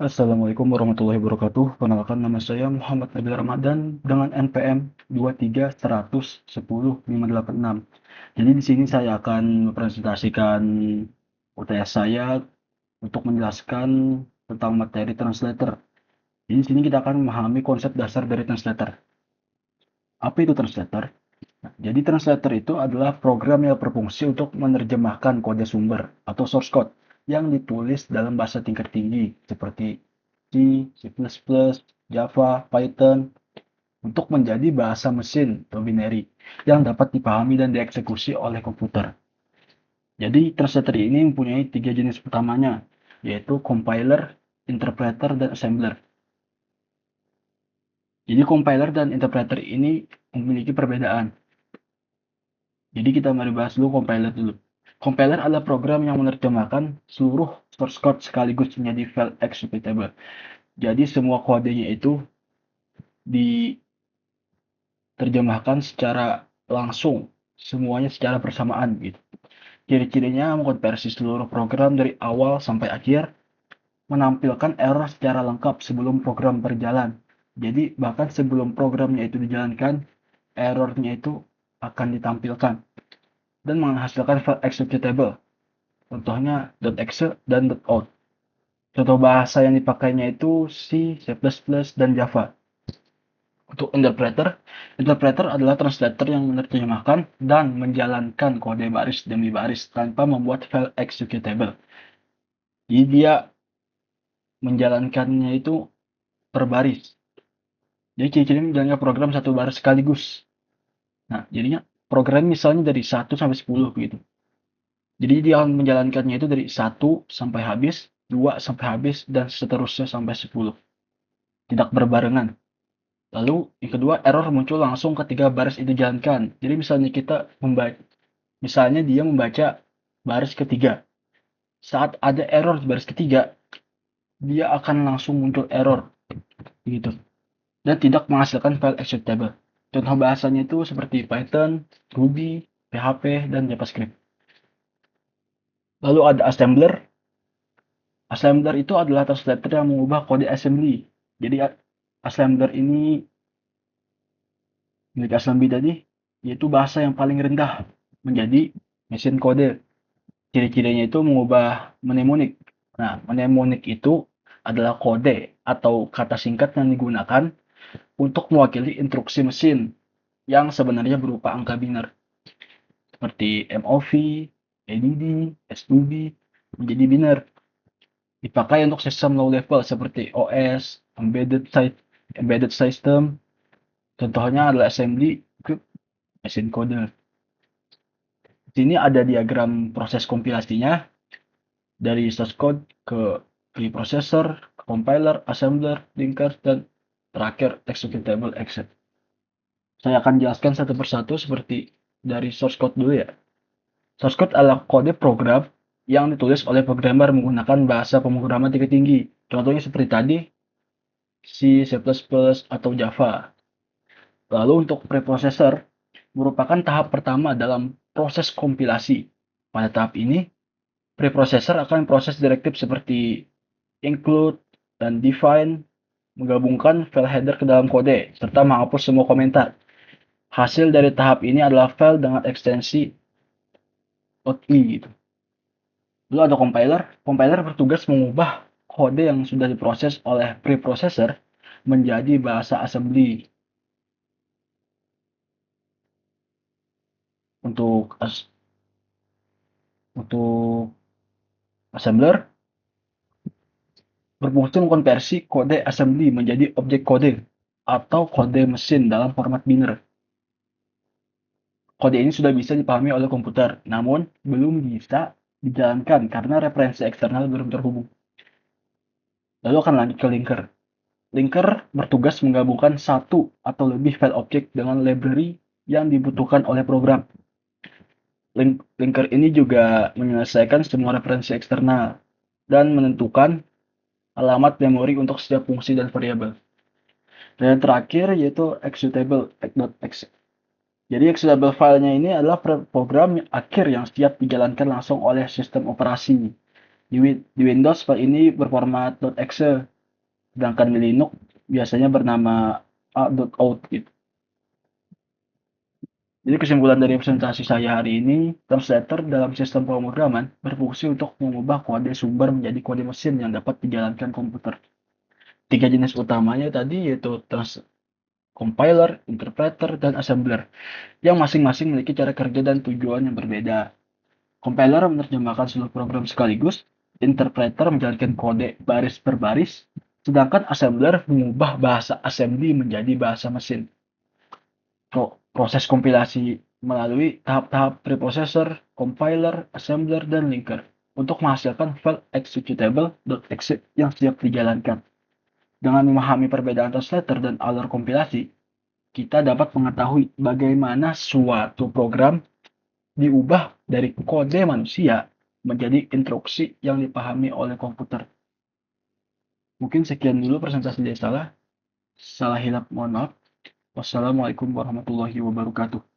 Assalamualaikum warahmatullahi wabarakatuh. Perkenalkan nama saya Muhammad Nabil Ramadan dengan NPM 23100586. Jadi di sini saya akan mempresentasikan UTS saya untuk menjelaskan tentang materi translator. Jadi di sini kita akan memahami konsep dasar dari translator. Apa itu translator? Nah, jadi translator itu adalah program yang berfungsi untuk menerjemahkan kode sumber atau source code yang ditulis dalam bahasa tingkat tinggi seperti C, C++, Java, Python untuk menjadi bahasa mesin atau binary yang dapat dipahami dan dieksekusi oleh komputer. Jadi translator ini mempunyai tiga jenis utamanya, yaitu compiler, interpreter, dan assembler. Jadi compiler dan interpreter ini memiliki perbedaan. Jadi kita mari bahas dulu compiler dulu. Compiler adalah program yang menerjemahkan seluruh source code sekaligus menjadi file executable. Jadi semua kodenya itu diterjemahkan secara langsung, semuanya secara bersamaan gitu. Ciri-cirinya mengkonversi seluruh program dari awal sampai akhir, menampilkan error secara lengkap sebelum program berjalan. Jadi bahkan sebelum programnya itu dijalankan, errornya itu akan ditampilkan dan menghasilkan file executable. Contohnya .exe dan .out. Contoh bahasa yang dipakainya itu C, C++, dan Java. Untuk interpreter, interpreter adalah translator yang menerjemahkan dan menjalankan kode baris demi baris tanpa membuat file executable. Jadi dia menjalankannya itu per baris. Jadi ciri-ciri menjalankan program satu baris sekaligus. Nah, jadinya program misalnya dari 1 sampai 10 gitu. Jadi dia akan menjalankannya itu dari 1 sampai habis, 2 sampai habis, dan seterusnya sampai 10. Tidak berbarengan. Lalu yang kedua, error muncul langsung ketika baris itu dijalankan. Jadi misalnya dia membaca baris ketiga. Saat ada error di baris ketiga, dia akan langsung muncul error gitu dan tidak menghasilkan file executable. Contoh bahasanya itu seperti Python, Ruby, PHP, dan JavaScript. Lalu ada assembler. Assembler itu adalah translator yang mengubah kode assembly. Jadi assembler ini milik assembly tadi yaitu bahasa yang paling rendah menjadi mesin kode. Ciri-cirinya itu mengubah mnemonik. Nah, mnemonik itu adalah kode atau kata singkat yang digunakan untuk mewakili instruksi mesin yang sebenarnya berupa angka biner seperti MOV, ADD, S2B menjadi biner. Dipakai untuk sistem low level seperti OS, embedded system. Contohnya adalah assembly, mesin kode. Di sini ada diagram proses kompilasinya dari source code ke preprocessor, compiler, assembler, linker, dan terakhir executable exit. Saya akan jelaskan satu persatu seperti dari source code dulu ya. Source code adalah kode program yang ditulis oleh programmer menggunakan bahasa pemrograman tingkat tinggi. Contohnya seperti tadi, C, C++, atau Java. Lalu untuk preprocessor merupakan tahap pertama dalam proses kompilasi. Pada tahap ini, preprocessor akan proses direktif seperti include dan define, menggabungkan file header ke dalam kode, serta menghapus semua komentar. Hasil dari tahap ini adalah file dengan ekstensi .i gitu. Lalu ada compiler. Compiler bertugas mengubah kode yang sudah diproses oleh preprocessor menjadi bahasa assembly. Untuk untuk assembler berfungsi mengkonversi kode assembly menjadi objek kode atau kode mesin dalam format binary. Kode ini sudah bisa dipahami oleh komputer, namun belum bisa dijalankan karena referensi eksternal belum terhubung. Lalu akan lanjut ke linker. Linker bertugas menggabungkan satu atau lebih file objek dengan library yang dibutuhkan oleh program. Linker ini juga menyelesaikan semua referensi eksternal dan menentukan alamat memori untuk setiap fungsi dan variabel. Dan yang terakhir yaitu executable.exe. Jadi executable filenya ini adalah program akhir yang siap dijalankan langsung oleh sistem operasi. Di Windows file ini berformat .exe, sedangkan di Linux biasanya bernama a.out gitu. Jadi kesimpulan dari presentasi saya hari ini, translator dalam sistem pemrograman berfungsi untuk mengubah kode sumber menjadi kode mesin yang dapat dijalankan komputer. Tiga jenis utamanya tadi yaitu compiler, interpreter, dan assembler, yang masing-masing memiliki cara kerja dan tujuan yang berbeda. Compiler menerjemahkan seluruh program sekaligus, interpreter menjalankan kode baris per baris, sedangkan assembler mengubah bahasa assembly menjadi bahasa mesin. Proses kompilasi melalui tahap-tahap preprocessor, compiler, assembler, dan linker untuk menghasilkan file executable.exe yang siap dijalankan. Dengan memahami perbedaan translator dan alur kompilasi, kita dapat mengetahui bagaimana suatu program diubah dari kode manusia menjadi instruksi yang dipahami oleh komputer. Mungkin sekian dulu presentasi dari saya. Salah hilap mohon maaf. Wassalamualaikum warahmatullahi wabarakatuh.